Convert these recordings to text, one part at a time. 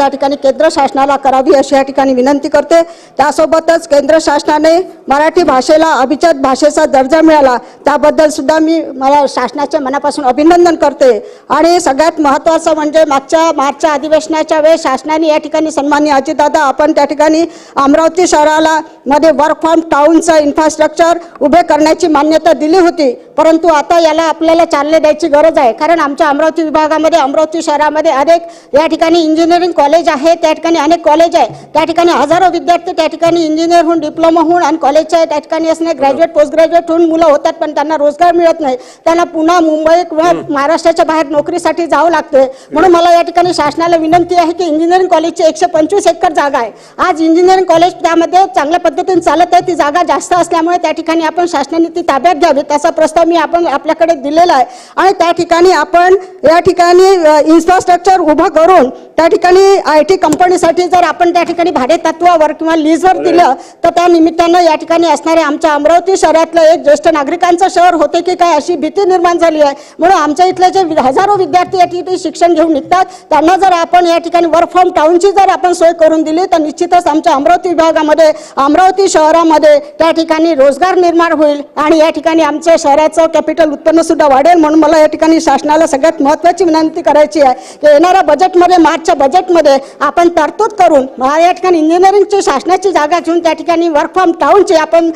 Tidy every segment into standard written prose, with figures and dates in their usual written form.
या ठिकाणी केंद्र शासनाला करावी अशी या ठिकाणी विनंती करते। त्यासोबतच केंद्र शासनाने मराठी भाषेला अभिजात भाषेचा दर्जा मिळाला त्याबद्दल सुद्धा मला शासनाचे मनापासून अभिनंदन करते। आणि सगळ्यात महत्त्वाचं म्हणजे मागच्या मार्चच्या अधिवेशनाच्या वेळेस शासनाने या ठिकाणी सन्माननीय अजितदादा आपण त्या ठिकाणी अमरावती शहराला मध्ये वर्क फ्रॉम टाउनचं इन्फ्रास्ट्रक्चर उभे करण्याची मान्यता दिली होती, परंतु आता याला आपल्याला चालना द्यायची गरज आहे। कारण आमच्या अमरावती विभागामध्ये अमरावती शहरामध्ये अनेक या ठिकाणी इंजिनिअरिंग कॉलेज आहे, त्या ठिकाणी अनेक कॉलेज आहे, त्या ठिकाणी हजारो विद्यार्थी त्या ठिकाणी इंजिनियर होऊन डिप्लोमा होऊन आणि कॉलेजच्या त्या ठिकाणी असणे ग्रॅज्युएट पोस्ट ग्रॅज्युएट होऊन मुलं होतात, पण त्यांना रोजगार मिळत नाही, त्यांना पुन्हा मुंबई किंवा महाराष्ट्राच्या बाहेर नोकरीसाठी जावं लागते। म्हणून मला या ठिकाणी शासनाला विनंती आहे की इंजिनिअरिंग कॉलेजची 125 एकर जागा आहे, आज इंजिनिअरिंग कॉलेज त्यामध्ये चांगल्या पद्धतीने चालत आहे, ती जागा जास्त असल्यामुळे त्या ठिकाणी आपण शासनाने ती ताब्यात घ्यावी त्याचा प्रस्ताव मी आपल्याकडे दिलेला आहे। आणि त्या ठिकाणी आपण या ठिकाणी इन्फ्रास्ट्रक्चर उभं करून त्या ठिकाणी IT कंपनीसाठी जर आपण त्या ठिकाणी भाडे तत्वावर किंवा लीजवर दिलं तर त्या निमित्तानं या ठिकाणी असणारे आमच्या अमरावती शहरातलं एक ज्येष्ठ नागरिकांचं शहर होते की काय अशी भीती निर्माण झाली आहे। म्हणून आमच्या इथले जे हजारो विद्यार्थी या ठिकाणी शिक्षण घेऊन निघतात त्यांना जर आपण या ठिकाणी वर्क फ्रॉम टाउनची जर आपण सोय करून दिली तर निश्चितच आमच्या अमरावती विभागामध्ये अमरावती शहरामध्ये त्या ठिकाणी रोजगार निर्माण होईल आणि या ठिकाणी आमच्या शहराचं कॅपिटल उत्पन्न सुद्धा वाढेल। म्हणून मला या ठिकाणी शासनाला सगळ्यात महत्त्वाची विनंती करायची आहे की येणाऱ्या बजेटमध्ये मार्चच्या बजेटमध्ये आपण तरतूद करून या ठिकाणी इंजिनिअरिंगची शासनाची जागा घेऊन त्या ठिकाणी वर्क फ्रॉम टाउनची आपण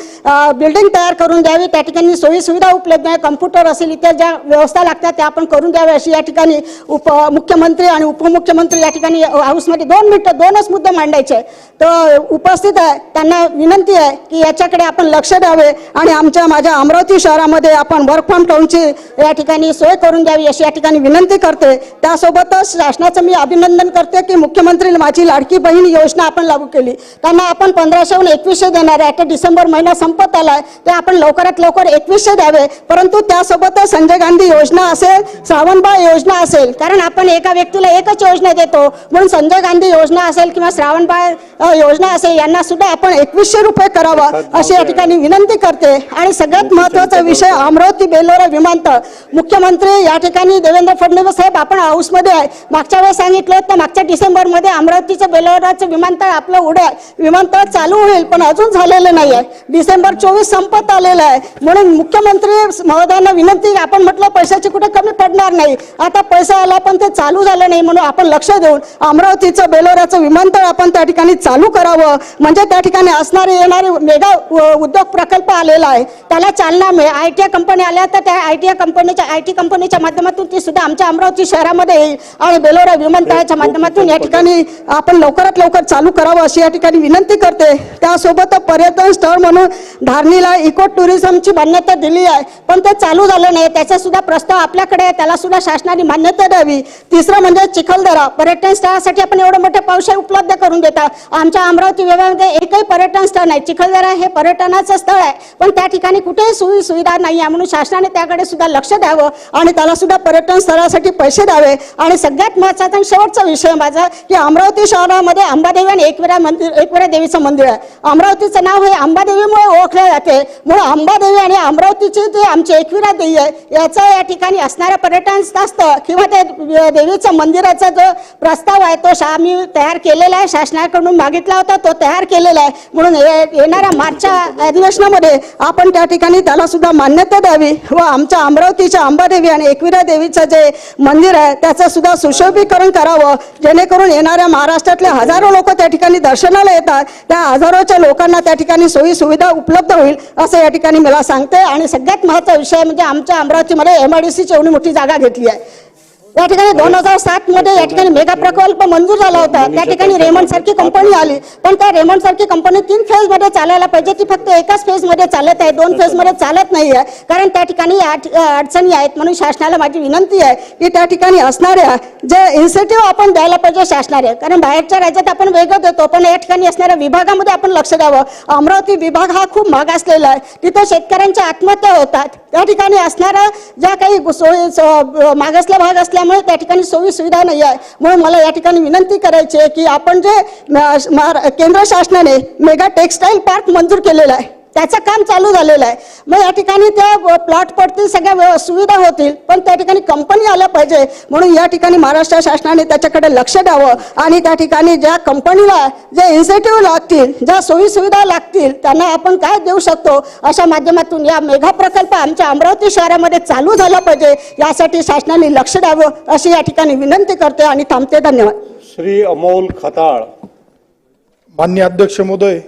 बिल्डिंग तयार करून द्यावी, त्या ठिकाणी सोयी सुविधा उपलब्ध आहे, कम्प्युटर असेल इतर ज्या व्यवस्था लागतात त्या आपण करून द्यावे अशी या ठिकाणी मुख्यमंत्री आणि उपमुख्यमंत्री या ठिकाणी हाऊसमध्ये 2 मिनिटं 2च मुद्दे मांडायचे तर उपस्थित आहे त्यांना विनंती आहे की याच्याकडे आपण लक्ष द्यावे आणि माझ्या अमरावती शहरामध्ये आपण वर्क फ्रॉम टाउनची या ठिकाणी सोय करून द्यावी अशी या ठिकाणी विनंती करते। त्यासोबतच शासनाचं मी अभिनंदन करते की मुख्यमंत्री माझी लाडकी बहीण योजना आपण लागू केली, त्यांना आपण 1500हून 2100 देणार आहे। आता डिसेंबर महिना संपत आलाय ते आपण लवकरात लवकर 2100 द्यावे, परंतु त्यासोबतच संजय गांधी योजना असेल, श्रावणबाळ योजना असेल, कारण आपण एका व्यक्तीला एकच योजना देतो म्हणून संजय गांधी योजना असेल किंवा श्रावणबाळ योजना असेल यांना सुद्धा आपण 2100 रुपये करावा अशी या ठिकाणी विनंती करते। आणि सगळ्यात महत्त्वाचा विषय अमरावती बेलोरा विमानतळ, मुख्यमंत्री या ठिकाणी देवेंद्र फडणवीस साहेब आपण हाऊसमध्ये आहे, मागच्या वेळेस सांगितलं तर मागच्या डिसेंबरमध्ये अमरावतीचं बेलोराचं विमानतळ आपलं विमानतळ चालू होईल पण अजून झालेलं नाही आहे, डिसेंबर 24 संपत आलेलं आहे। म्हणून मुख्यमंत्री महोदयांना विनंती आपण म्हटलं पैशाची कुठे कमी पडणार नाही, आता पैसा आला पण ते चालू झालं नाही म्हणून आपण लक्ष देऊन अमरावतीचं बेलोराचं विमानतळ आपण त्या ठिकाणी चालू करावं, म्हणजे त्या ठिकाणी असणारे येणारे मेगा उद्योग प्रकल्प आलेला आहे त्याला चालना मिळेल। IT कंपनी आल्या तर त्या IT कंपनीच्या माध्यमातून ती सुद्धा आमच्या अमरावती शहरामध्ये येईल आणि बेलोरा विमानतळाच्या माध्यमातून या ठिकाणी आपण लवकरात लवकर चालू करावं अशी या ठिकाणी विनंती करते। त्यासोबत पर्यटन स्थळ म्हणून धारणीला इको टुरिझमची मान्यता दिली आहे पण ते चालू झालं नाही, त्याचा सुद्धा प्रस्ताव आपल्याकडे आहे, त्याला सुद्धा शासनाने मान्यता द्यावी। तिसरं म्हणजे चिखलदरा पर्यटन स्थळासाठी आपण एवढे मोठे पावसाळे उपलब्ध करून देतात, आमच्या अमरावती विभागामध्ये एकही पर्यटन स्थळ नाही, चिखलदरा हे पर्यटनाचं स्थळ आहे पण त्या ठिकाणी कुठेही सुविधा नाही आहे, म्हणून शासनाने त्याकडे सुद्धा लक्ष द्यावं आणि त्याला सुद्धा पर्यटन स्थळासाठी पैसे द्यावे। आणि सगळ्यात महत्त्वाचा आणि शेवटचा विषय माझा की अमरावती शहरामध्ये अंबादेवी आणि एकविरा देवीचं मंदिर आहे, अमरावतीचं नाव हे अंबादेवीमुळे ओळखले जाते, म्हणून अंबादेवी आणि अमरावतीची जे आमची एकविरा देवी आहे याचा या ठिकाणी असणाऱ्या पर्यटन स्थळ किंवा त्या देवीचं मंदिराचा जो प्रस्ताव आहे तो आम्ही तयार केलेला आहे, शासनाकडून मागितला होता तो तयार केलेला आहे। म्हणून येणाऱ्या मार्चच्या अधिवेशनामध्ये आपण त्या ठिकाणी त्याला सुद्धा मान्यता द्यावी व आमच्या अमरावतीच्या अंबादेवी आणि एकविरा देवीचं जे मंदिर आहे त्याचं सुद्धा सुशोभीकरण करावं, जेणेकरून येणाऱ्या महाराष्ट्रातले हजारो लोक त्या ठिकाणी दर्शनाला येतात, त्या हजारोच्या लोकांना त्या ठिकाणी सोयी सुविधा उपलब्ध होईल असं या ठिकाणी मला सांगते। आणि सगळ्यात महत्त्वाचा विषय म्हणजे आमच्या अमरावतीमध्ये MIDCची एवढी मोठी जागा घेतली आहे, या ठिकाणी 2007 मध्ये या ठिकाणी मेगा प्रकल्प मंजूर झाला होता, त्या ठिकाणी रेमंड सारखी कंपनी आली पण त्या रेमंड सारखी कंपनी 3 फेज मध्ये चालायला पाहिजे, ती फक्त एकाच फेज मध्ये चालत आहे, 2 फेज मध्ये चालत नाही आहे, कारण त्या ठिकाणी अडचणी आहेत। म्हणून शासनाला माझी विनंती आहे की त्या ठिकाणी असणाऱ्या जे इन्सेंटिव्ह आपण द्यायला पाहिजे शासनाने, कारण बाहेरच्या राज्यात आपण वेगळं देतो पण या ठिकाणी असणाऱ्या विभागामध्ये आपण लक्ष द्यावं। अमरावती विभाग हा खूप मागासलेला आहे, तिथे शेतकऱ्यांच्या आत्महत्या होतात, त्या ठिकाणी असणारा ज्या काही मागासला भाग असल्यामुळे त्या ठिकाणी सोयी सुविधा नाही आहे। म्हणून मला या ठिकाणी विनंती करायची आहे की आपण जे केंद्र शासनाने मेगा टेक्सटाईल पार्क मंजूर केलेला आहे त्याचं काम चालू झालेलं आहे. मग या ठिकाणी त्या प्लॉट पडतील, सगळ्या सुविधा होतील, पण त्या ठिकाणी कंपनी आल्या पाहिजे. म्हणून या ठिकाणी महाराष्ट्र शासनाने त्याच्याकडे लक्ष द्यावं आणि त्या ठिकाणी ज्या कंपनीला जे इन्सेंटिव्ह लागतील, ज्या सोयी सुविधा लागतील, त्यांना आपण काय देऊ शकतो, अशा माध्यमातून या मेगा प्रकल्प आमच्या अमरावती शहरामध्ये चालू झाला पाहिजे. यासाठी शासनाने लक्ष द्यावं अशी या ठिकाणी विनंती करते आणि थांबते. धन्यवाद. श्री अमोल खताळ. माननीय अध्यक्ष महोदय,